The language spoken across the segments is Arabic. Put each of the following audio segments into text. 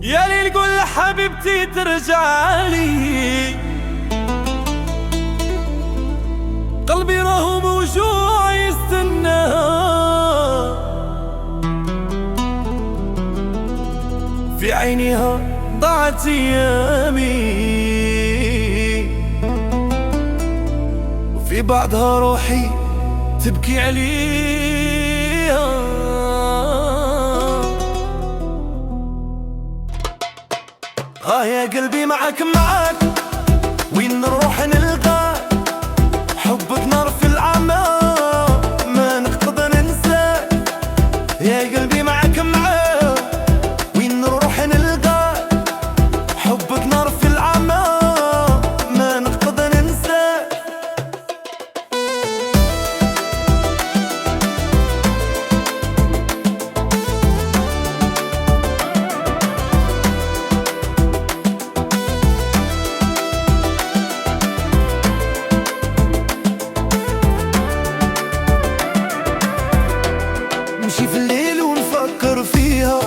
يا ليل قول لحبيبتي ترجعلي، قلبي راهو موجوع يستنى، في عينيها ضاعت ايامي، وفي بعضها روحي تبكي عليها. يا قلبي معك وين نروح نلقاك، حبك نار في العمى ما نقدر ننساك. يا قلبي معك وين نروح نلقاك، حبك نار في العمى ما نقدر ننساك. نمشي في الليل ونفكر فيها،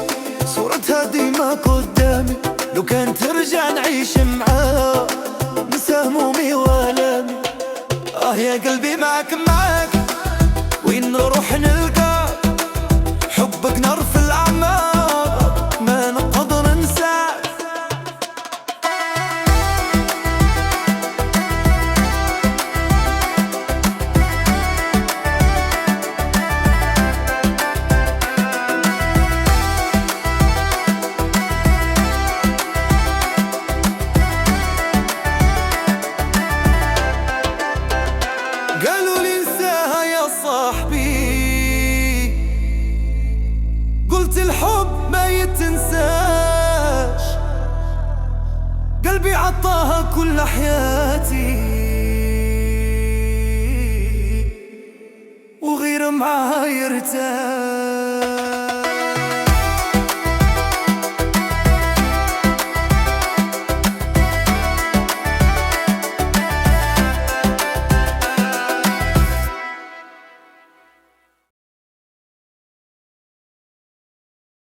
صورتها ديما قدامي، لو كان ترجع نعيش معاها ننسى همومي والامي. يا قلبي معك وين نروح نلقاك، حبك نار في الأعماق ما نقدر ننساك. قالوا لي انساها يا صاحبي، قلت الحب ما يتنساش، قلبي عطاها كل حياتي.